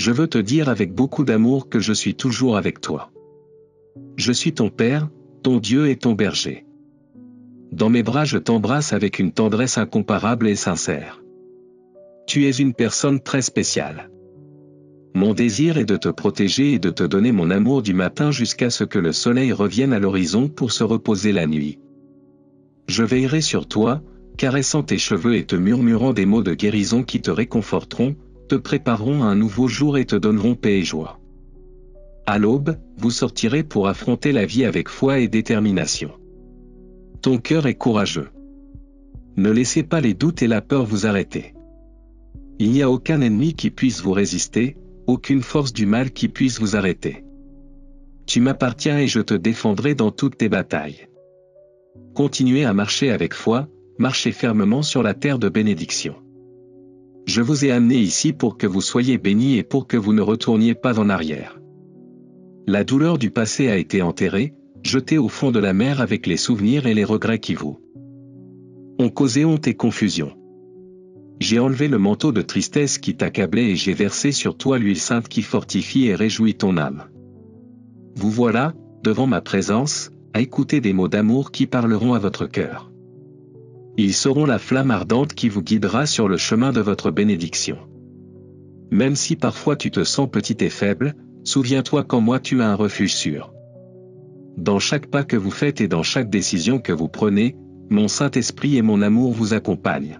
Je veux te dire avec beaucoup d'amour que je suis toujours avec toi. Je suis ton Père, ton Dieu et ton berger. Dans mes bras je t'embrasse avec une tendresse incomparable et sincère. Tu es une personne très spéciale. Mon désir est de te protéger et de te donner mon amour du matin jusqu'à ce que le soleil revienne à l'horizon pour se reposer la nuit. Je veillerai sur toi, caressant tes cheveux et te murmurant des mots de guérison qui te réconforteront, te prépareront à un nouveau jour et te donneront paix et joie. À l'aube, vous sortirez pour affronter la vie avec foi et détermination. Ton cœur est courageux. Ne laissez pas les doutes et la peur vous arrêter. Il n'y a aucun ennemi qui puisse vous résister, aucune force du mal qui puisse vous arrêter. Tu m'appartiens et je te défendrai dans toutes tes batailles. Continuez à marcher avec foi, marchez fermement sur la terre de bénédiction. Je vous ai amené ici pour que vous soyez bénis et pour que vous ne retourniez pas en arrière. La douleur du passé a été enterrée, jetée au fond de la mer avec les souvenirs et les regrets qui vous ont causé honte et confusion. J'ai enlevé le manteau de tristesse qui t'accablait et j'ai versé sur toi l'huile sainte qui fortifie et réjouit ton âme. Vous voilà, devant ma présence, à écouter des mots d'amour qui parleront à votre cœur. Ils seront la flamme ardente qui vous guidera sur le chemin de votre bénédiction. Même si parfois tu te sens petit et faible, souviens-toi qu'en moi tu as un refuge sûr. Dans chaque pas que vous faites et dans chaque décision que vous prenez, mon Saint-Esprit et mon amour vous accompagnent.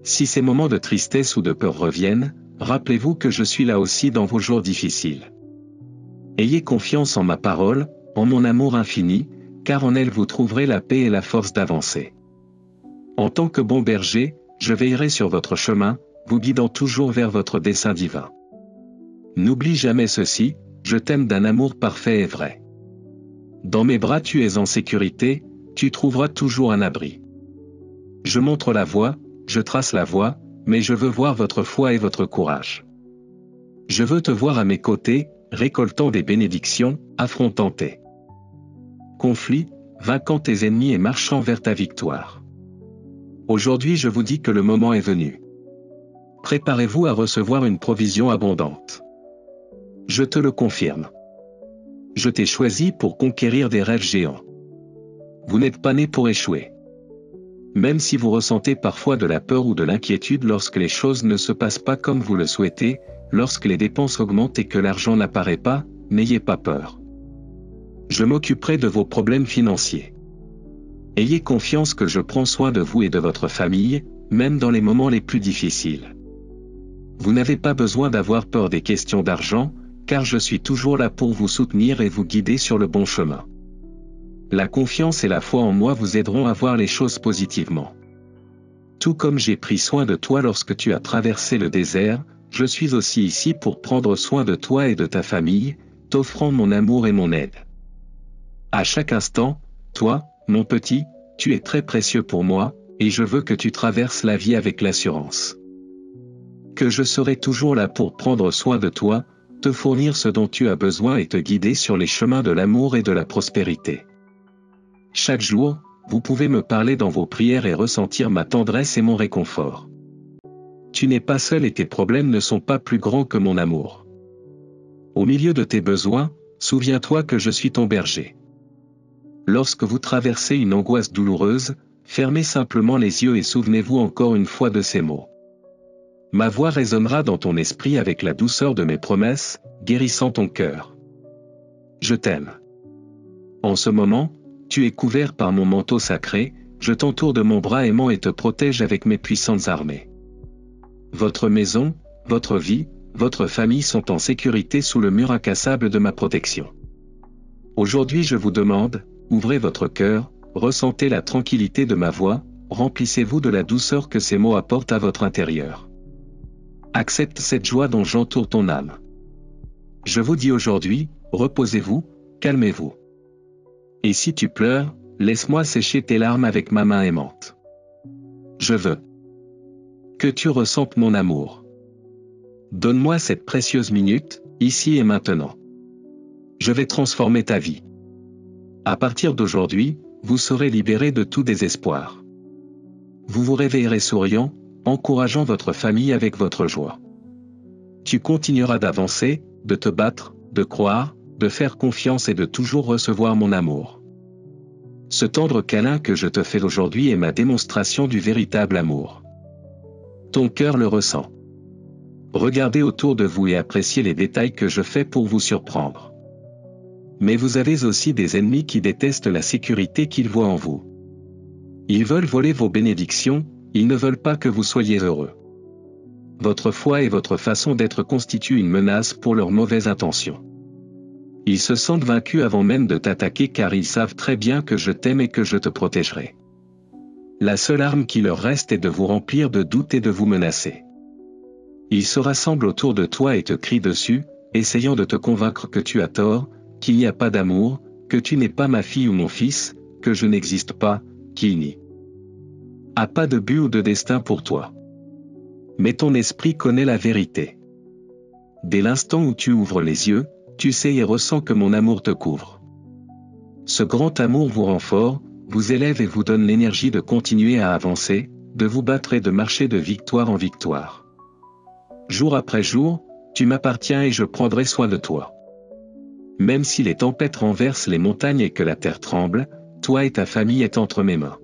Si ces moments de tristesse ou de peur reviennent, rappelez-vous que je suis là aussi dans vos jours difficiles. Ayez confiance en ma parole, en mon amour infini, car en elle vous trouverez la paix et la force d'avancer. En tant que bon berger, je veillerai sur votre chemin, vous guidant toujours vers votre dessein divin. N'oublie jamais ceci, je t'aime d'un amour parfait et vrai. Dans mes bras tu es en sécurité, tu trouveras toujours un abri. Je montre la voie, je trace la voie, mais je veux voir votre foi et votre courage. Je veux te voir à mes côtés, récoltant des bénédictions, affrontant tes conflits, vainquant tes ennemis et marchant vers ta victoire. Aujourd'hui je vous dis que le moment est venu. Préparez-vous à recevoir une provision abondante. Je te le confirme. Je t'ai choisi pour conquérir des rêves géants. Vous n'êtes pas né pour échouer. Même si vous ressentez parfois de la peur ou de l'inquiétude lorsque les choses ne se passent pas comme vous le souhaitez, lorsque les dépenses augmentent et que l'argent n'apparaît pas, n'ayez pas peur. Je m'occuperai de vos problèmes financiers. Ayez confiance que je prends soin de vous et de votre famille, même dans les moments les plus difficiles. Vous n'avez pas besoin d'avoir peur des questions d'argent, car je suis toujours là pour vous soutenir et vous guider sur le bon chemin. La confiance et la foi en moi vous aideront à voir les choses positivement. Tout comme j'ai pris soin de toi lorsque tu as traversé le désert, je suis aussi ici pour prendre soin de toi et de ta famille, t'offrant mon amour et mon aide. À chaque instant, toi, mon petit, tu es très précieux pour moi, et je veux que tu traverses la vie avec l'assurance que je serai toujours là pour prendre soin de toi, te fournir ce dont tu as besoin et te guider sur les chemins de l'amour et de la prospérité. Chaque jour, vous pouvez me parler dans vos prières et ressentir ma tendresse et mon réconfort. Tu n'es pas seul et tes problèmes ne sont pas plus grands que mon amour. Au milieu de tes besoins, souviens-toi que je suis ton berger. Lorsque vous traversez une angoisse douloureuse, fermez simplement les yeux et souvenez-vous encore une fois de ces mots. Ma voix résonnera dans ton esprit avec la douceur de mes promesses, guérissant ton cœur. Je t'aime. En ce moment, tu es couvert par mon manteau sacré, je t'entoure de mon bras aimant et te protège avec mes puissantes armées. Votre maison, votre vie, votre famille sont en sécurité sous le mur incassable de ma protection. Aujourd'hui je vous demande, ouvrez votre cœur, ressentez la tranquillité de ma voix, remplissez-vous de la douceur que ces mots apportent à votre intérieur. Accepte cette joie dont j'entoure ton âme. Je vous dis aujourd'hui, reposez-vous, calmez-vous. Et si tu pleures, laisse-moi sécher tes larmes avec ma main aimante. Je veux que tu ressentes mon amour. Donne-moi cette précieuse minute, ici et maintenant. Je vais transformer ta vie. À partir d'aujourd'hui, vous serez libéré de tout désespoir. Vous vous réveillerez souriant, encourageant votre famille avec votre joie. Tu continueras d'avancer, de te battre, de croire, de faire confiance et de toujours recevoir mon amour. Ce tendre câlin que je te fais aujourd'hui est ma démonstration du véritable amour. Ton cœur le ressent. Regardez autour de vous et appréciez les détails que je fais pour vous surprendre. Mais vous avez aussi des ennemis qui détestent la sécurité qu'ils voient en vous. Ils veulent voler vos bénédictions, ils ne veulent pas que vous soyez heureux. Votre foi et votre façon d'être constituent une menace pour leurs mauvaises intentions. Ils se sentent vaincus avant même de t'attaquer car ils savent très bien que je t'aime et que je te protégerai. La seule arme qui leur reste est de vous remplir de doutes et de vous menacer. Ils se rassemblent autour de toi et te crient dessus, essayant de te convaincre que tu as tort, qu'il n'y a pas d'amour, que tu n'es pas ma fille ou mon fils, que je n'existe pas, qu'il n'y a pas de but ou de destin pour toi. Mais ton esprit connaît la vérité. Dès l'instant où tu ouvres les yeux, tu sais et ressens que mon amour te couvre. Ce grand amour vous rend fort, vous élève et vous donne l'énergie de continuer à avancer, de vous battre et de marcher de victoire en victoire. Jour après jour, tu m'appartiens et je prendrai soin de toi. Même si les tempêtes renversent les montagnes et que la terre tremble, toi et ta famille êtes entre mes mains.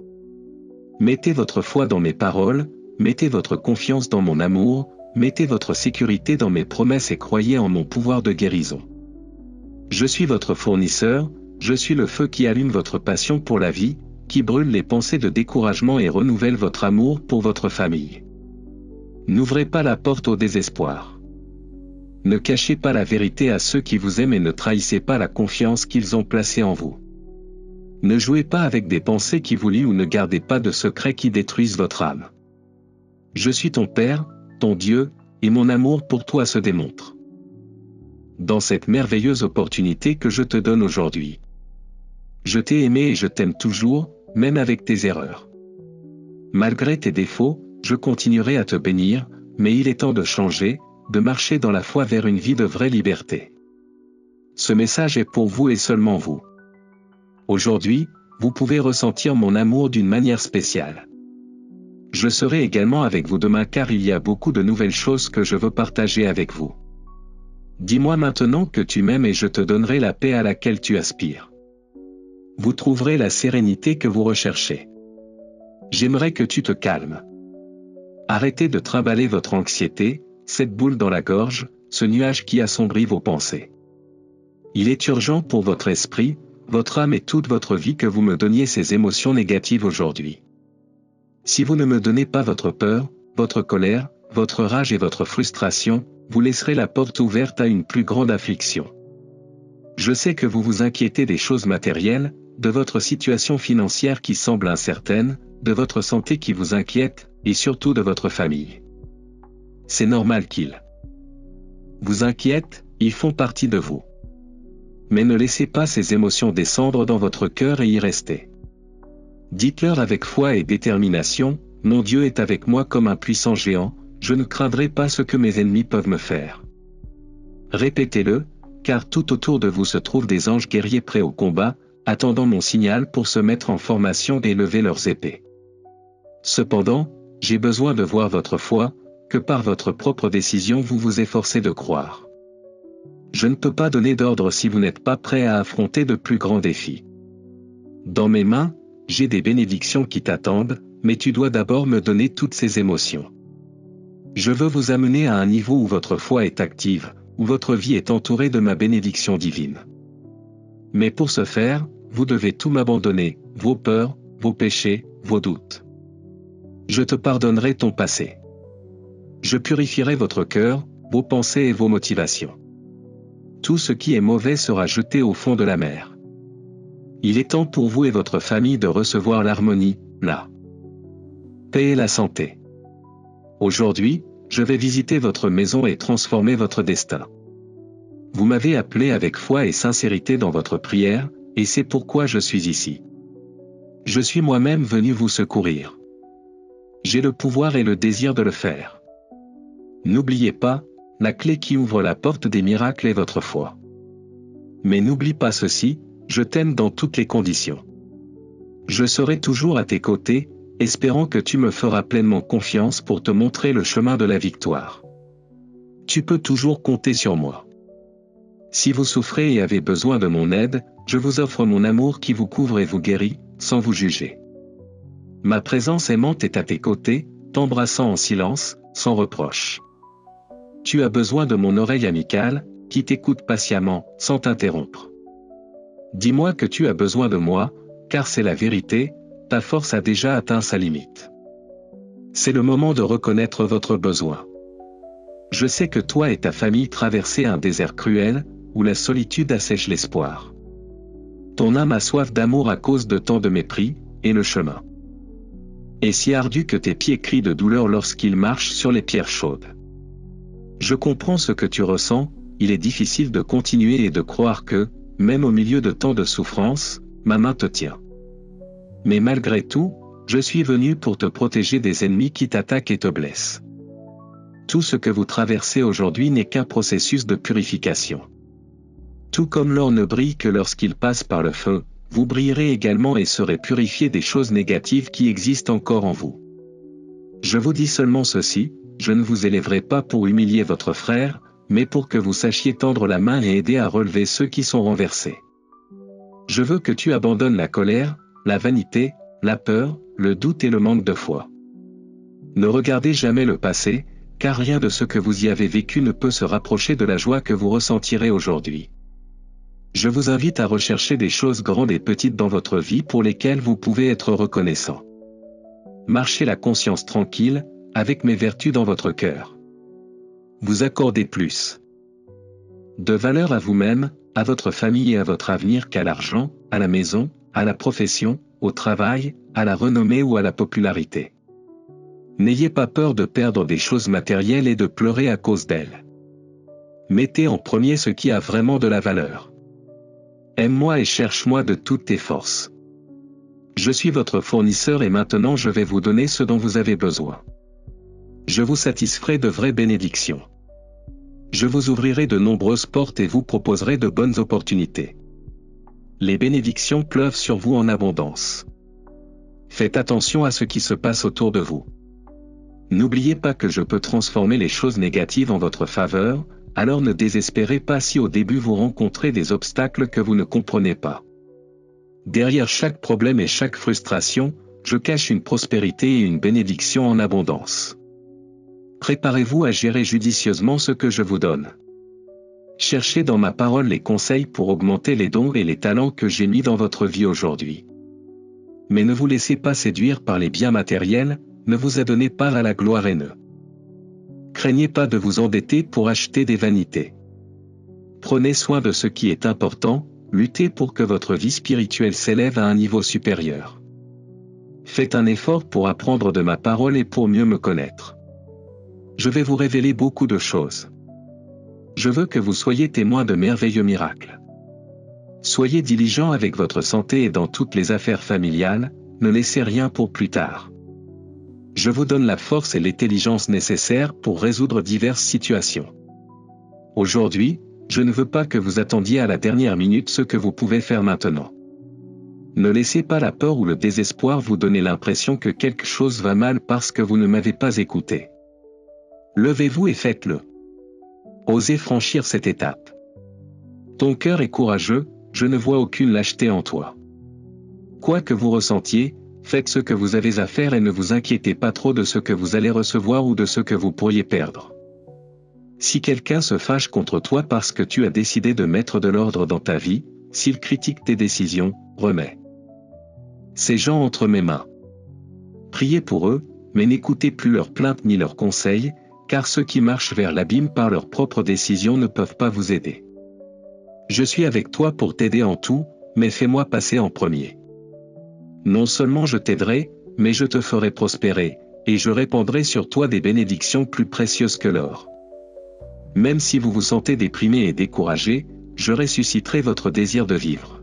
Mettez votre foi dans mes paroles, mettez votre confiance dans mon amour, mettez votre sécurité dans mes promesses et croyez en mon pouvoir de guérison. Je suis votre fournisseur, je suis le feu qui allume votre passion pour la vie, qui brûle les pensées de découragement et renouvelle votre amour pour votre famille. N'ouvrez pas la porte au désespoir. Ne cachez pas la vérité à ceux qui vous aiment et ne trahissez pas la confiance qu'ils ont placée en vous. Ne jouez pas avec des pensées qui vous lient ou ne gardez pas de secrets qui détruisent votre âme. Je suis ton Père, ton Dieu, et mon amour pour toi se démontre dans cette merveilleuse opportunité que je te donne aujourd'hui. Je t'ai aimé et je t'aime toujours, même avec tes erreurs. Malgré tes défauts, je continuerai à te bénir, mais il est temps de changer, de marcher dans la foi vers une vie de vraie liberté. Ce message est pour vous et seulement vous. Aujourd'hui, vous pouvez ressentir mon amour d'une manière spéciale. Je serai également avec vous demain car il y a beaucoup de nouvelles choses que je veux partager avec vous. Dis-moi maintenant que tu m'aimes et je te donnerai la paix à laquelle tu aspires. Vous trouverez la sérénité que vous recherchez. J'aimerais que tu te calmes. Arrêtez de trimballer votre anxiété, cette boule dans la gorge, ce nuage qui assombrit vos pensées. Il est urgent pour votre esprit, votre âme et toute votre vie que vous me donniez ces émotions négatives aujourd'hui. Si vous ne me donnez pas votre peur, votre colère, votre rage et votre frustration, vous laisserez la porte ouverte à une plus grande affliction. Je sais que vous vous inquiétez des choses matérielles, de votre situation financière qui semble incertaine, de votre santé qui vous inquiète, et surtout de votre famille. C'est normal qu'ils vous inquiètent, ils font partie de vous. Mais ne laissez pas ces émotions descendre dans votre cœur et y rester. Dites-leur avec foi et détermination, mon Dieu est avec moi comme un puissant géant, je ne craindrai pas ce que mes ennemis peuvent me faire. Répétez-le, car tout autour de vous se trouvent des anges guerriers prêts au combat, attendant mon signal pour se mettre en formation et lever leurs épées. Cependant, j'ai besoin de voir votre foi, que par votre propre décision vous vous efforcez de croire. Je ne peux pas donner d'ordre si vous n'êtes pas prêt à affronter de plus grands défis. Dans mes mains, j'ai des bénédictions qui t'attendent, mais tu dois d'abord me donner toutes ces émotions. Je veux vous amener à un niveau où votre foi est active, où votre vie est entourée de ma bénédiction divine. Mais pour ce faire, vous devez tout m'abandonner, vos peurs, vos péchés, vos doutes. Je te pardonnerai ton passé. Je purifierai votre cœur, vos pensées et vos motivations. Tout ce qui est mauvais sera jeté au fond de la mer. Il est temps pour vous et votre famille de recevoir l'harmonie, la paix et la santé. Aujourd'hui, je vais visiter votre maison et transformer votre destin. Vous m'avez appelé avec foi et sincérité dans votre prière, et c'est pourquoi je suis ici. Je suis moi-même venu vous secourir. J'ai le pouvoir et le désir de le faire. N'oubliez pas, la clé qui ouvre la porte des miracles est votre foi. Mais n'oublie pas ceci, je t'aime dans toutes les conditions. Je serai toujours à tes côtés, espérant que tu me feras pleinement confiance pour te montrer le chemin de la victoire. Tu peux toujours compter sur moi. Si vous souffrez et avez besoin de mon aide, je vous offre mon amour qui vous couvre et vous guérit, sans vous juger. Ma présence aimante est à tes côtés, t'embrassant en silence, sans reproche. Tu as besoin de mon oreille amicale, qui t'écoute patiemment, sans t'interrompre. Dis-moi que tu as besoin de moi, car c'est la vérité, ta force a déjà atteint sa limite. C'est le moment de reconnaître votre besoin. Je sais que toi et ta famille traversez un désert cruel, où la solitude assèche l'espoir. Ton âme a soif d'amour à cause de tant de mépris, et le chemin est si ardu que tes pieds crient de douleur lorsqu'ils marchent sur les pierres chaudes. Je comprends ce que tu ressens, il est difficile de continuer et de croire que, même au milieu de tant de souffrances, ma main te tient. Mais malgré tout, je suis venu pour te protéger des ennemis qui t'attaquent et te blessent. Tout ce que vous traversez aujourd'hui n'est qu'un processus de purification. Tout comme l'or ne brille que lorsqu'il passe par le feu, vous brillerez également et serez purifiés des choses négatives qui existent encore en vous. Je vous dis seulement ceci, je ne vous élèverai pas pour humilier votre frère, mais pour que vous sachiez tendre la main et aider à relever ceux qui sont renversés. Je veux que tu abandonnes la colère, la vanité, la peur, le doute et le manque de foi. Ne regardez jamais le passé, car rien de ce que vous y avez vécu ne peut se rapprocher de la joie que vous ressentirez aujourd'hui. Je vous invite à rechercher des choses grandes et petites dans votre vie pour lesquelles vous pouvez être reconnaissant. Marchez la conscience tranquille, avec mes vertus dans votre cœur. Vous accordez plus de valeur à vous-même, à votre famille et à votre avenir qu'à l'argent, à la maison, à la profession, au travail, à la renommée ou à la popularité. N'ayez pas peur de perdre des choses matérielles et de pleurer à cause d'elles. Mettez en premier ce qui a vraiment de la valeur. Aime-moi et cherche-moi de toutes tes forces. Je suis votre fournisseur et maintenant je vais vous donner ce dont vous avez besoin. Je vous satisferai de vraies bénédictions. Je vous ouvrirai de nombreuses portes et vous proposerai de bonnes opportunités. Les bénédictions pleuvent sur vous en abondance. Faites attention à ce qui se passe autour de vous. N'oubliez pas que je peux transformer les choses négatives en votre faveur, alors ne désespérez pas si au début vous rencontrez des obstacles que vous ne comprenez pas. Derrière chaque problème et chaque frustration, je cache une prospérité et une bénédiction en abondance. Préparez-vous à gérer judicieusement ce que je vous donne. Cherchez dans ma parole les conseils pour augmenter les dons et les talents que j'ai mis dans votre vie aujourd'hui. Mais ne vous laissez pas séduire par les biens matériels, ne vous adonnez pas à la gloire et ne craignez pas de vous endetter pour acheter des vanités. Prenez soin de ce qui est important, luttez pour que votre vie spirituelle s'élève à un niveau supérieur. Faites un effort pour apprendre de ma parole et pour mieux me connaître. Je vais vous révéler beaucoup de choses. Je veux que vous soyez témoins de merveilleux miracles. Soyez diligents avec votre santé et dans toutes les affaires familiales, ne laissez rien pour plus tard. Je vous donne la force et l'intelligence nécessaires pour résoudre diverses situations. Aujourd'hui, je ne veux pas que vous attendiez à la dernière minute ce que vous pouvez faire maintenant. Ne laissez pas la peur ou le désespoir vous donner l'impression que quelque chose va mal parce que vous ne m'avez pas écouté. Levez-vous et faites-le. Osez franchir cette étape. Ton cœur est courageux, je ne vois aucune lâcheté en toi. Quoi que vous ressentiez, faites ce que vous avez à faire et ne vous inquiétez pas trop de ce que vous allez recevoir ou de ce que vous pourriez perdre. Si quelqu'un se fâche contre toi parce que tu as décidé de mettre de l'ordre dans ta vie, s'il critique tes décisions, remets ces gens entre mes mains. Priez pour eux, mais n'écoutez plus leurs plaintes ni leurs conseils, car ceux qui marchent vers l'abîme par leurs propres décisions ne peuvent pas vous aider. Je suis avec toi pour t'aider en tout, mais fais-moi passer en premier. Non seulement je t'aiderai, mais je te ferai prospérer, et je répandrai sur toi des bénédictions plus précieuses que l'or. Même si vous vous sentez déprimé et découragé, je ressusciterai votre désir de vivre.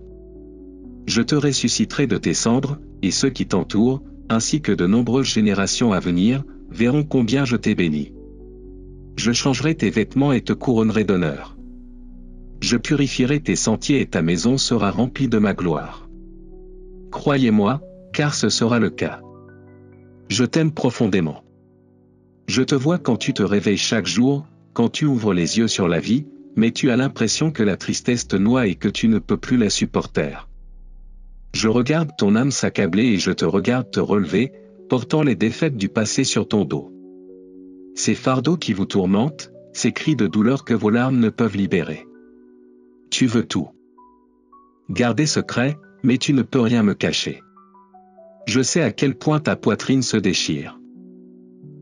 Je te ressusciterai de tes cendres, et ceux qui t'entourent, ainsi que de nombreuses générations à venir, verront combien je t'ai béni. Je changerai tes vêtements et te couronnerai d'honneur. Je purifierai tes sentiers et ta maison sera remplie de ma gloire. Croyez-moi, car ce sera le cas. Je t'aime profondément. Je te vois quand tu te réveilles chaque jour, quand tu ouvres les yeux sur la vie, mais tu as l'impression que la tristesse te noie et que tu ne peux plus la supporter. Je regarde ton âme s'accabler et je te regarde te relever, portant les défaites du passé sur ton dos. Ces fardeaux qui vous tourmentent, ces cris de douleur que vos larmes ne peuvent libérer. Tu veux tout garder secret, mais tu ne peux rien me cacher. Je sais à quel point ta poitrine se déchire.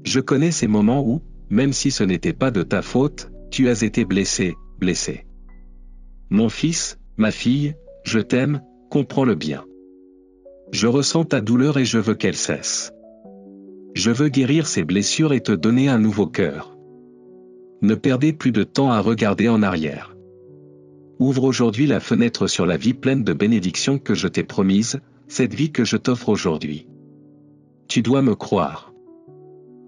Je connais ces moments où, même si ce n'était pas de ta faute, tu as été blessé. Mon fils, ma fille, je t'aime, comprends-le bien. Je ressens ta douleur et je veux qu'elle cesse. Je veux guérir ces blessures et te donner un nouveau cœur. Ne perdez plus de temps à regarder en arrière. Ouvre aujourd'hui la fenêtre sur la vie pleine de bénédictions que je t'ai promise, cette vie que je t'offre aujourd'hui. Tu dois me croire.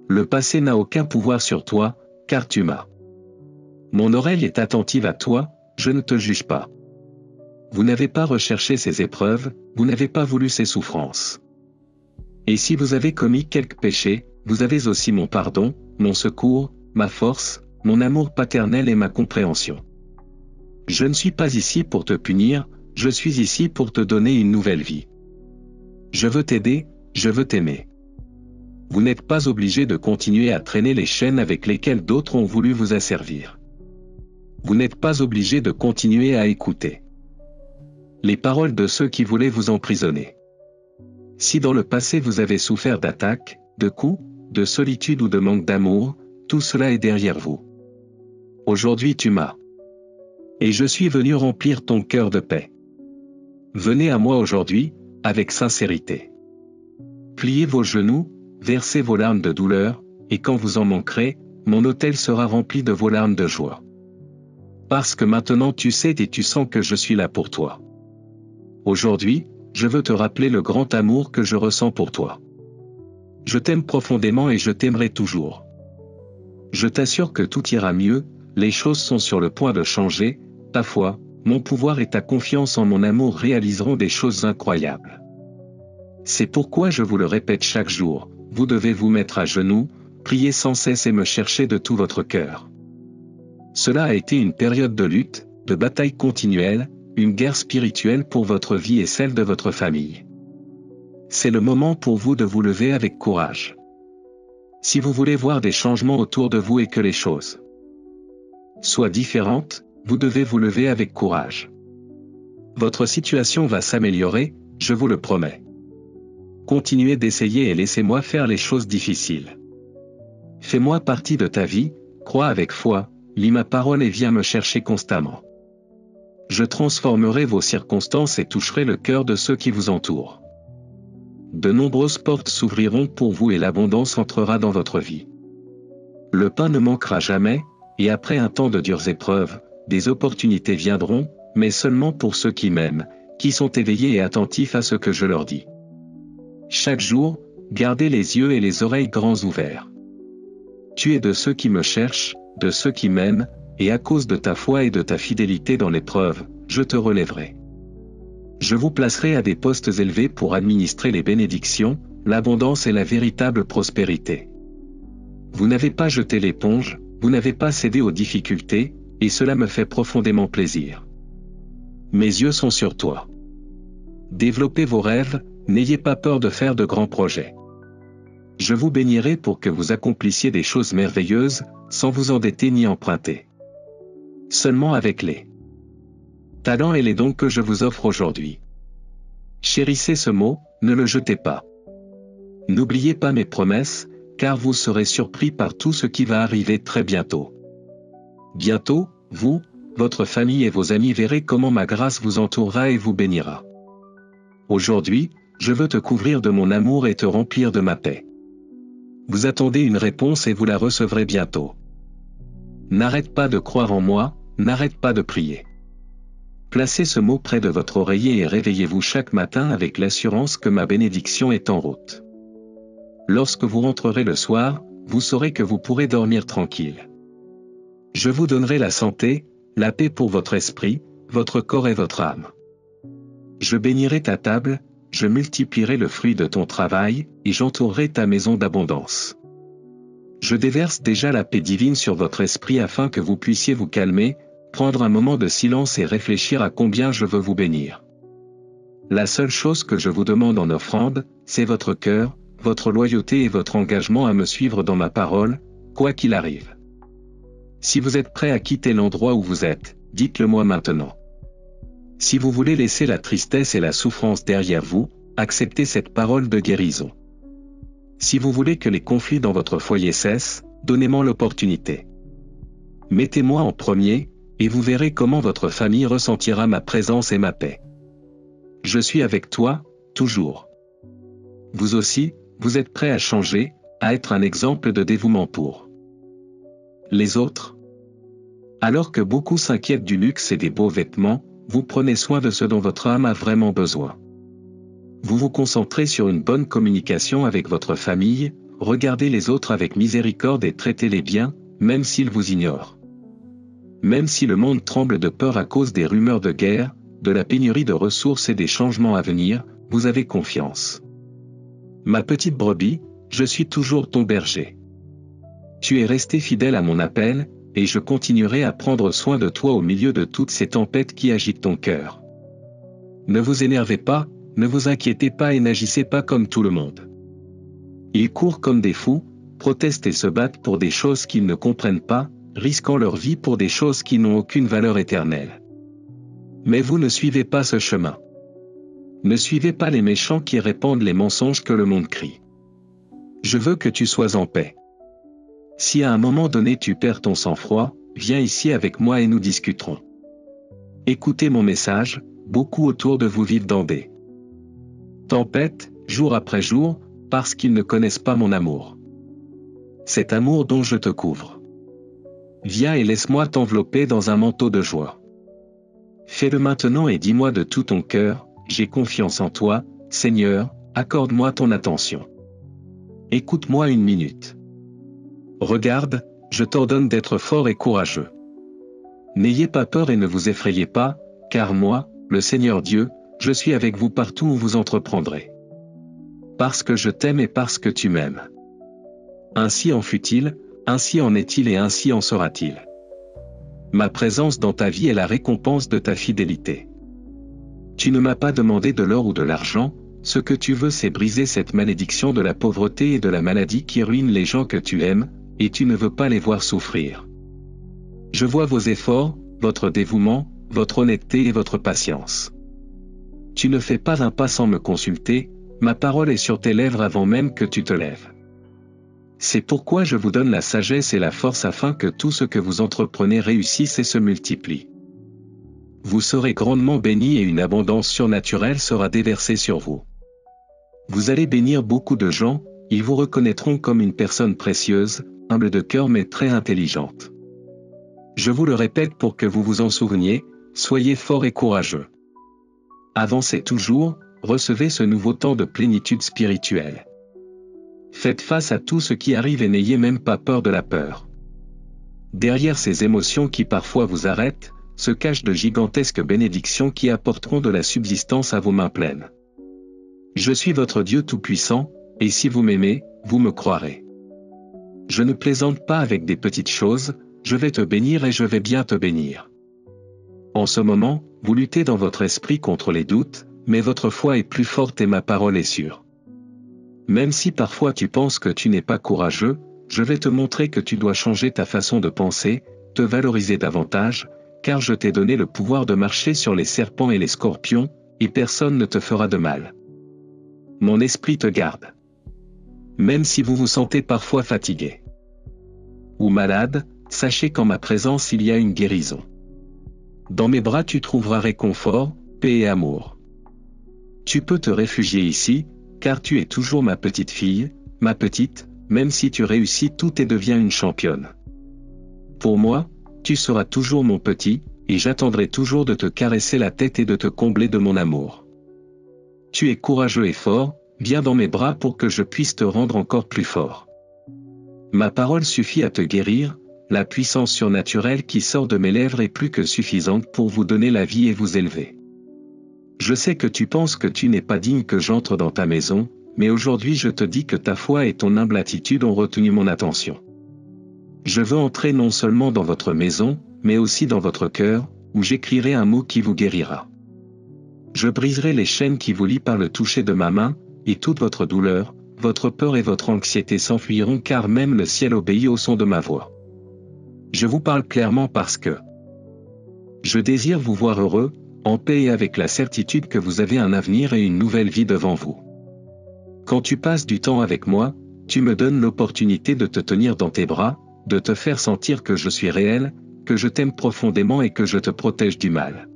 Le passé n'a aucun pouvoir sur toi, car tu m'as. Mon oreille est attentive à toi, je ne te juge pas. Vous n'avez pas recherché ces épreuves, vous n'avez pas voulu ces souffrances. Et si vous avez commis quelque péché, vous avez aussi mon pardon, mon secours, ma force, mon amour paternel et ma compréhension. Je ne suis pas ici pour te punir, je suis ici pour te donner une nouvelle vie. Je veux t'aider, je veux t'aimer. Vous n'êtes pas obligé de continuer à traîner les chaînes avec lesquelles d'autres ont voulu vous asservir. Vous n'êtes pas obligé de continuer à écouter les paroles de ceux qui voulaient vous emprisonner. Si dans le passé vous avez souffert d'attaques, de coups, de solitude ou de manque d'amour, tout cela est derrière vous. Aujourd'hui tu m'as. Et je suis venu remplir ton cœur de paix. Venez à moi aujourd'hui, avec sincérité. Pliez vos genoux, versez vos larmes de douleur, et quand vous en manquerez, mon autel sera rempli de vos larmes de joie. Parce que maintenant tu sais et tu sens que je suis là pour toi. Aujourd'hui, je veux te rappeler le grand amour que je ressens pour toi. Je t'aime profondément et je t'aimerai toujours. Je t'assure que tout ira mieux, les choses sont sur le point de changer, ta foi, mon pouvoir et ta confiance en mon amour réaliseront des choses incroyables. C'est pourquoi je vous le répète chaque jour, vous devez vous mettre à genoux, prier sans cesse et me chercher de tout votre cœur. Cela a été une période de lutte, de bataille continuelle, une guerre spirituelle pour votre vie et celle de votre famille. C'est le moment pour vous de vous lever avec courage. Si vous voulez voir des changements autour de vous et que les choses soient différentes, vous devez vous lever avec courage. Votre situation va s'améliorer, je vous le promets. Continuez d'essayer et laissez-moi faire les choses difficiles. Fais-moi partie de ta vie, crois avec foi, lis ma parole et viens me chercher constamment. Je transformerai vos circonstances et toucherai le cœur de ceux qui vous entourent. De nombreuses portes s'ouvriront pour vous et l'abondance entrera dans votre vie. Le pain ne manquera jamais, et après un temps de dures épreuves, des opportunités viendront, mais seulement pour ceux qui m'aiment, qui sont éveillés et attentifs à ce que je leur dis. Chaque jour, gardez les yeux et les oreilles grands ouverts. Tu es de ceux qui me cherchent, de ceux qui m'aiment, et à cause de ta foi et de ta fidélité dans l'épreuve, je te relèverai. Je vous placerai à des postes élevés pour administrer les bénédictions, l'abondance et la véritable prospérité. Vous n'avez pas jeté l'éponge, vous n'avez pas cédé aux difficultés, et cela me fait profondément plaisir. Mes yeux sont sur toi. Développez vos rêves, n'ayez pas peur de faire de grands projets. Je vous bénirai pour que vous accomplissiez des choses merveilleuses, sans vous endetter ni emprunter. Seulement avec les talents et les dons que je vous offre aujourd'hui. Chérissez ce mot, ne le jetez pas. N'oubliez pas mes promesses, car vous serez surpris par tout ce qui va arriver très bientôt. Bientôt, vous, votre famille et vos amis verrez comment ma grâce vous entourera et vous bénira. Aujourd'hui, je veux te couvrir de mon amour et te remplir de ma paix. Vous attendez une réponse et vous la recevrez bientôt. N'arrête pas de croire en moi, n'arrête pas de prier. Placez ce mot près de votre oreiller et réveillez-vous chaque matin avec l'assurance que ma bénédiction est en route. Lorsque vous rentrerez le soir, vous saurez que vous pourrez dormir tranquille. Je vous donnerai la santé, la paix pour votre esprit, votre corps et votre âme. Je bénirai ta table, je multiplierai le fruit de ton travail, et j'entourerai ta maison d'abondance. Je déverse déjà la paix divine sur votre esprit afin que vous puissiez vous calmer, prendre un moment de silence et réfléchir à combien je veux vous bénir. La seule chose que je vous demande en offrande, c'est votre cœur, votre loyauté et votre engagement à me suivre dans ma parole, quoi qu'il arrive. Si vous êtes prêt à quitter l'endroit où vous êtes, dites-le moi maintenant. Si vous voulez laisser la tristesse et la souffrance derrière vous, acceptez cette parole de guérison. Si vous voulez que les conflits dans votre foyer cessent, donnez-moi l'opportunité. Mettez-moi en premier, et vous verrez comment votre famille ressentira ma présence et ma paix. Je suis avec toi, toujours. Vous aussi, vous êtes prêt à changer, à être un exemple de dévouement pour les autres. Alors que beaucoup s'inquiètent du luxe et des beaux vêtements, vous prenez soin de ce dont votre âme a vraiment besoin. Vous vous concentrez sur une bonne communication avec votre famille, regardez les autres avec miséricorde et traitez-les bien, même s'ils vous ignorent. Même si le monde tremble de peur à cause des rumeurs de guerre, de la pénurie de ressources et des changements à venir, vous avez confiance. Ma petite brebis, je suis toujours ton berger. Tu es resté fidèle à mon appel, et je continuerai à prendre soin de toi au milieu de toutes ces tempêtes qui agitent ton cœur. Ne vous énervez pas, ne vous inquiétez pas et n'agissez pas comme tout le monde. Ils courent comme des fous, protestent et se battent pour des choses qu'ils ne comprennent pas, risquant leur vie pour des choses qui n'ont aucune valeur éternelle. Mais vous ne suivez pas ce chemin. Ne suivez pas les méchants qui répandent les mensonges que le monde crie. Je veux que tu sois en paix. Si à un moment donné tu perds ton sang-froid, viens ici avec moi et nous discuterons. Écoutez mon message, beaucoup autour de vous vivent dans des tempêtes, jour après jour, parce qu'ils ne connaissent pas mon amour. Cet amour dont je te couvre. Viens et laisse-moi t'envelopper dans un manteau de joie. Fais-le maintenant et dis-moi de tout ton cœur, j'ai confiance en toi, Seigneur, accorde-moi ton attention. Écoute-moi une minute. Regarde, je t'ordonne d'être fort et courageux. N'ayez pas peur et ne vous effrayez pas, car moi, le Seigneur Dieu, je suis avec vous partout où vous entreprendrez. Parce que je t'aime et parce que tu m'aimes. Ainsi en fut-il, ainsi en est-il et ainsi en sera-t-il. Ma présence dans ta vie est la récompense de ta fidélité. Tu ne m'as pas demandé de l'or ou de l'argent, ce que tu veux c'est briser cette malédiction de la pauvreté et de la maladie qui ruine les gens que tu aimes, et tu ne veux pas les voir souffrir. Je vois vos efforts, votre dévouement, votre honnêteté et votre patience. Tu ne fais pas un pas sans me consulter, ma parole est sur tes lèvres avant même que tu te lèves. C'est pourquoi je vous donne la sagesse et la force afin que tout ce que vous entreprenez réussisse et se multiplie. Vous serez grandement bénis et une abondance surnaturelle sera déversée sur vous. Vous allez bénir beaucoup de gens, ils vous reconnaîtront comme une personne précieuse, humble de cœur mais très intelligente. Je vous le répète pour que vous vous en souveniez, soyez forts et courageux. Avancez toujours, recevez ce nouveau temps de plénitude spirituelle. Faites face à tout ce qui arrive et n'ayez même pas peur de la peur. Derrière ces émotions qui parfois vous arrêtent, se cachent de gigantesques bénédictions qui apporteront de la subsistance à vos mains pleines. Je suis votre Dieu Tout-Puissant, et si vous m'aimez, vous me croirez. Je ne plaisante pas avec des petites choses, je vais te bénir et je vais bien te bénir. En ce moment, vous luttez dans votre esprit contre les doutes, mais votre foi est plus forte et ma parole est sûre. Même si parfois tu penses que tu n'es pas courageux, je vais te montrer que tu dois changer ta façon de penser, te valoriser davantage, car je t'ai donné le pouvoir de marcher sur les serpents et les scorpions, et personne ne te fera de mal. Mon esprit te garde. Même si vous vous sentez parfois fatigué ou malade, sachez qu'en ma présence il y a une guérison. Dans mes bras tu trouveras réconfort, paix et amour. Tu peux te réfugier ici, car tu es toujours ma petite fille, ma petite, même si tu réussis tout et deviens une championne. Pour moi, tu seras toujours mon petit, et j'attendrai toujours de te caresser la tête et de te combler de mon amour. Tu es courageux et fort, viens dans mes bras pour que je puisse te rendre encore plus fort. Ma parole suffit à te guérir, la puissance surnaturelle qui sort de mes lèvres est plus que suffisante pour vous donner la vie et vous élever. Je sais que tu penses que tu n'es pas digne que j'entre dans ta maison, mais aujourd'hui je te dis que ta foi et ton humble attitude ont retenu mon attention. Je veux entrer non seulement dans votre maison, mais aussi dans votre cœur, où j'écrirai un mot qui vous guérira. Je briserai les chaînes qui vous lient par le toucher de ma main, et toute votre douleur, votre peur et votre anxiété s'enfuiront car même le ciel obéit au son de ma voix. Je vous parle clairement parce que je désire vous voir heureux, en paix et avec la certitude que vous avez un avenir et une nouvelle vie devant vous. Quand tu passes du temps avec moi, tu me donnes l'opportunité de te tenir dans tes bras, de te faire sentir que je suis réel, que je t'aime profondément et que je te protège du mal.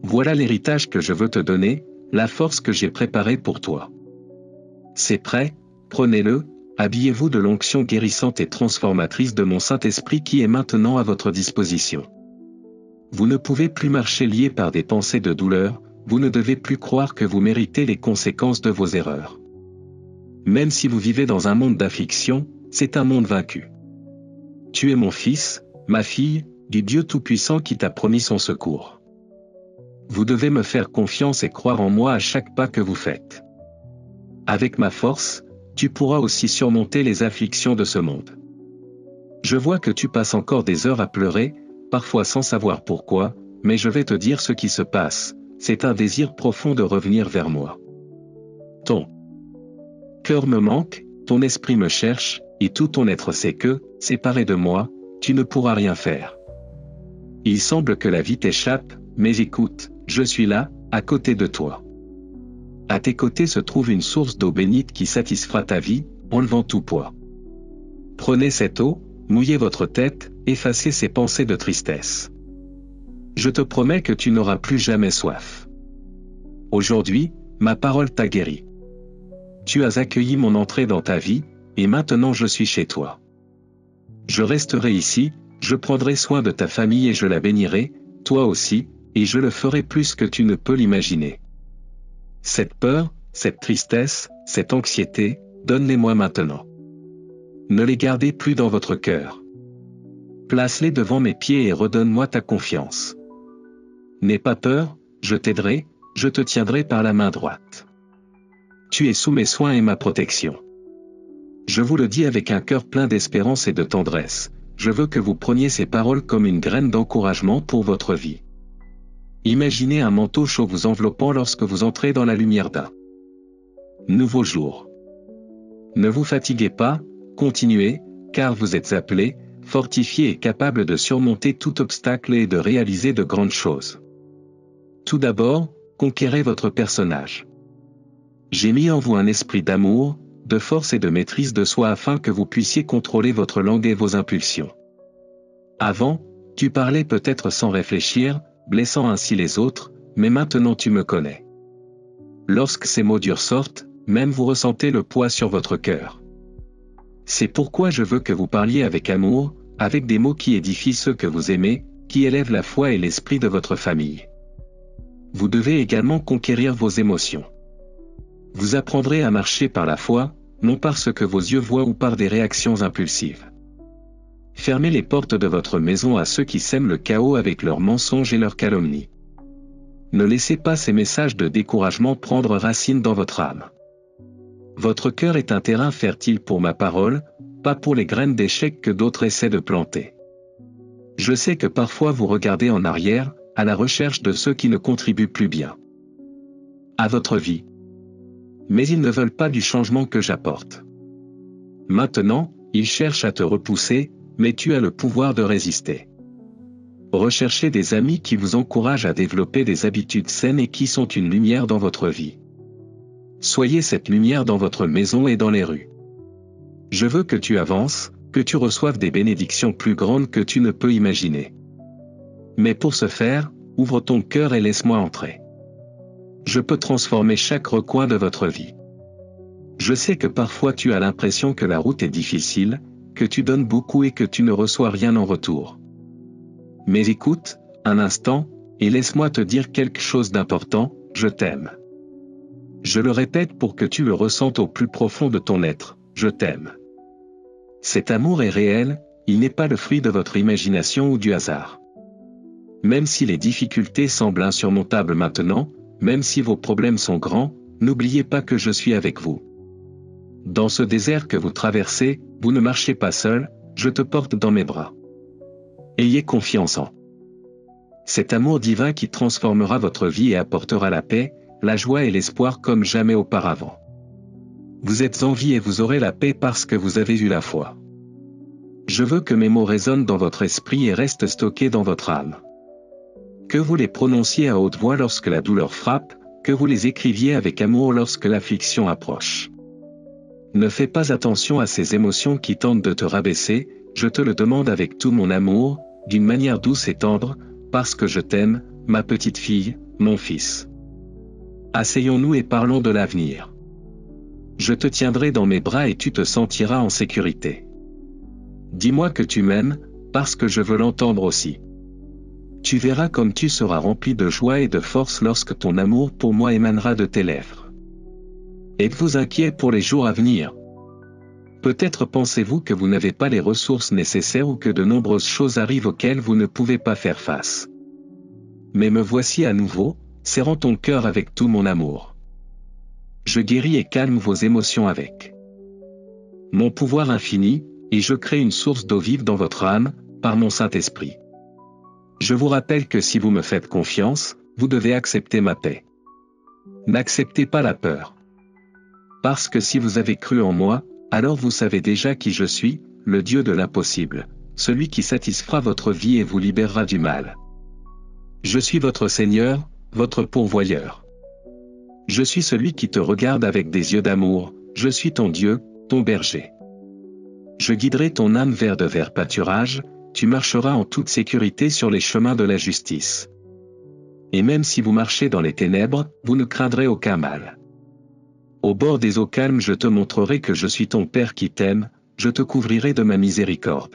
Voilà l'héritage que je veux te donner, la force que j'ai préparée pour toi. C'est prêt, prenez-le, habillez-vous de l'onction guérissante et transformatrice de mon Saint-Esprit qui est maintenant à votre disposition. Vous ne pouvez plus marcher lié par des pensées de douleur, vous ne devez plus croire que vous méritez les conséquences de vos erreurs. Même si vous vivez dans un monde d'affliction, c'est un monde vaincu. Tu es mon fils, ma fille, du Dieu Tout-Puissant qui t'a promis son secours. Vous devez me faire confiance et croire en moi à chaque pas que vous faites. Avec ma force, tu pourras aussi surmonter les afflictions de ce monde. Je vois que tu passes encore des heures à pleurer, parfois sans savoir pourquoi, mais je vais te dire ce qui se passe, c'est un désir profond de revenir vers moi. Ton cœur me manque, ton esprit me cherche, et tout ton être sait que, séparé de moi, tu ne pourras rien faire. Il semble que la vie t'échappe, mais écoute, je suis là, à côté de toi. À tes côtés se trouve une source d'eau bénite qui satisfera ta vie, enlevant tout poids. Prenez cette eau, mouillez votre tête, effacez ces pensées de tristesse. Je te promets que tu n'auras plus jamais soif. Aujourd'hui, ma parole t'a guéri. Tu as accueilli mon entrée dans ta vie, et maintenant je suis chez toi. Je resterai ici, je prendrai soin de ta famille et je la bénirai, toi aussi, et je le ferai plus que tu ne peux l'imaginer. Cette peur, cette tristesse, cette anxiété, donne-les-moi maintenant. Ne les gardez plus dans votre cœur. Place-les devant mes pieds et redonne-moi ta confiance. N'aie pas peur, je t'aiderai, je te tiendrai par la main droite. Tu es sous mes soins et ma protection. Je vous le dis avec un cœur plein d'espérance et de tendresse, je veux que vous preniez ces paroles comme une graine d'encouragement pour votre vie. Imaginez un manteau chaud vous enveloppant lorsque vous entrez dans la lumière d'un nouveau jour. Ne vous fatiguez pas, continuez, car vous êtes appelés, fortifiés et capables de surmonter tout obstacle et de réaliser de grandes choses. Tout d'abord, conquérez votre personnage. J'ai mis en vous un esprit d'amour, de force et de maîtrise de soi afin que vous puissiez contrôler votre langue et vos impulsions. Avant, tu parlais peut-être sans réfléchir, blessant ainsi les autres, mais maintenant tu me connais. Lorsque ces mots durs sortent, même vous ressentez le poids sur votre cœur. C'est pourquoi je veux que vous parliez avec amour, avec des mots qui édifient ceux que vous aimez, qui élèvent la foi et l'esprit de votre famille. Vous devez également conquérir vos émotions. Vous apprendrez à marcher par la foi, non par ce que vos yeux voient ou par des réactions impulsives. Fermez les portes de votre maison à ceux qui sèment le chaos avec leurs mensonges et leurs calomnies. Ne laissez pas ces messages de découragement prendre racine dans votre âme. Votre cœur est un terrain fertile pour ma parole, pas pour les graines d'échec que d'autres essaient de planter. Je sais que parfois vous regardez en arrière, à la recherche de ceux qui ne contribuent plus bien à votre vie. Mais ils ne veulent pas du changement que j'apporte. Maintenant, ils cherchent à te repousser, mais tu as le pouvoir de résister. Recherchez des amis qui vous encouragent à développer des habitudes saines et qui sont une lumière dans votre vie. Soyez cette lumière dans votre maison et dans les rues. Je veux que tu avances, que tu reçoives des bénédictions plus grandes que tu ne peux imaginer. Mais pour ce faire, ouvre ton cœur et laisse-moi entrer. Je peux transformer chaque recoin de votre vie. Je sais que parfois tu as l'impression que la route est difficile, que tu donnes beaucoup et que tu ne reçois rien en retour. Mais écoute, un instant, et laisse-moi te dire quelque chose d'important, je t'aime. Je le répète pour que tu le ressentes au plus profond de ton être, je t'aime. Cet amour est réel, il n'est pas le fruit de votre imagination ou du hasard. Même si les difficultés semblent insurmontables maintenant, même si vos problèmes sont grands, n'oubliez pas que je suis avec vous. Dans ce désert que vous traversez, vous ne marchez pas seul, je te porte dans mes bras. Ayez confiance en cet amour divin qui transformera votre vie et apportera la paix, la joie et l'espoir comme jamais auparavant. Vous êtes en vie et vous aurez la paix parce que vous avez eu la foi. Je veux que mes mots résonnent dans votre esprit et restent stockés dans votre âme. Que vous les prononciez à haute voix lorsque la douleur frappe, que vous les écriviez avec amour lorsque l'affliction approche. Ne fais pas attention à ces émotions qui tentent de te rabaisser, je te le demande avec tout mon amour, d'une manière douce et tendre, parce que je t'aime, ma petite fille, mon fils. Asseyons-nous et parlons de l'avenir. Je te tiendrai dans mes bras et tu te sentiras en sécurité. Dis-moi que tu m'aimes, parce que je veux l'entendre aussi. Tu verras comme tu seras rempli de joie et de force lorsque ton amour pour moi émanera de tes lèvres. Êtes-vous inquiet pour les jours à venir? Peut-être pensez-vous que vous n'avez pas les ressources nécessaires ou que de nombreuses choses arrivent auxquelles vous ne pouvez pas faire face. Mais me voici à nouveau, serrant ton cœur avec tout mon amour. Je guéris et calme vos émotions avec mon pouvoir infini, et je crée une source d'eau vive dans votre âme, par mon Saint-Esprit. Je vous rappelle que si vous me faites confiance, vous devez accepter ma paix. N'acceptez pas la peur. Parce que si vous avez cru en moi, alors vous savez déjà qui je suis, le Dieu de l'impossible, celui qui satisfera votre vie et vous libérera du mal. Je suis votre Seigneur, votre pourvoyeur. Je suis celui qui te regarde avec des yeux d'amour, je suis ton Dieu, ton berger. Je guiderai ton âme vers de verts pâturages, tu marcheras en toute sécurité sur les chemins de la justice. Et même si vous marchez dans les ténèbres, vous ne craindrez aucun mal. Au bord des eaux calmes je te montrerai que je suis ton Père qui t'aime, je te couvrirai de ma miséricorde.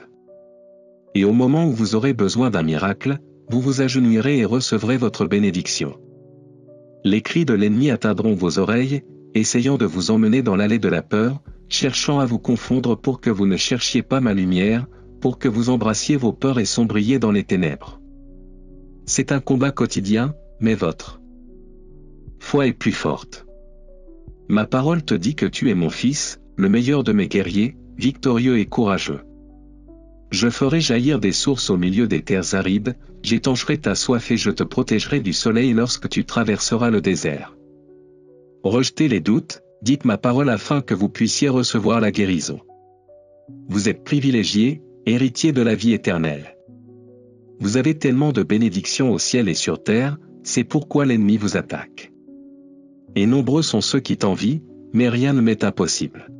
Et au moment où vous aurez besoin d'un miracle, vous vous agenouillerez et recevrez votre bénédiction. Les cris de l'ennemi atteindront vos oreilles, essayant de vous emmener dans l'allée de la peur, cherchant à vous confondre pour que vous ne cherchiez pas ma lumière, pour que vous embrassiez vos peurs et sombriez dans les ténèbres. C'est un combat quotidien, mais votre foi est plus forte. Ma parole te dit que tu es mon fils, le meilleur de mes guerriers, victorieux et courageux. Je ferai jaillir des sources au milieu des terres arides, j'étancherai ta soif et je te protégerai du soleil lorsque tu traverseras le désert. Rejetez les doutes, dites ma parole afin que vous puissiez recevoir la guérison. Vous êtes privilégiés, héritiers de la vie éternelle. Vous avez tellement de bénédictions au ciel et sur terre, c'est pourquoi l'ennemi vous attaque. Et nombreux sont ceux qui t'envient, mais rien ne m'est impossible.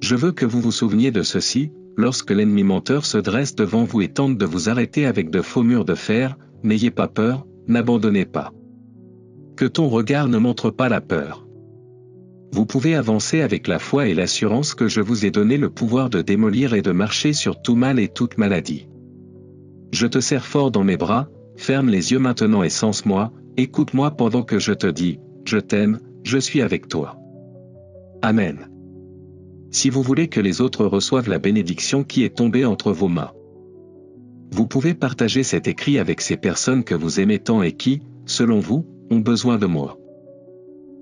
Je veux que vous vous souveniez de ceci, lorsque l'ennemi menteur se dresse devant vous et tente de vous arrêter avec de faux murs de fer, n'ayez pas peur, n'abandonnez pas. Que ton regard ne montre pas la peur. Vous pouvez avancer avec la foi et l'assurance que je vous ai donné le pouvoir de démolir et de marcher sur tout mal et toute maladie. Je te serre fort dans mes bras, ferme les yeux maintenant et sens-moi, écoute-moi pendant que je te dis, je t'aime, je suis avec toi. Amen. Si vous voulez que les autres reçoivent la bénédiction qui est tombée entre vos mains, vous pouvez partager cet écrit avec ces personnes que vous aimez tant et qui, selon vous, ont besoin de moi.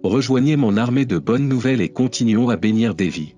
Rejoignez mon armée de bonnes nouvelles et continuons à bénir des vies.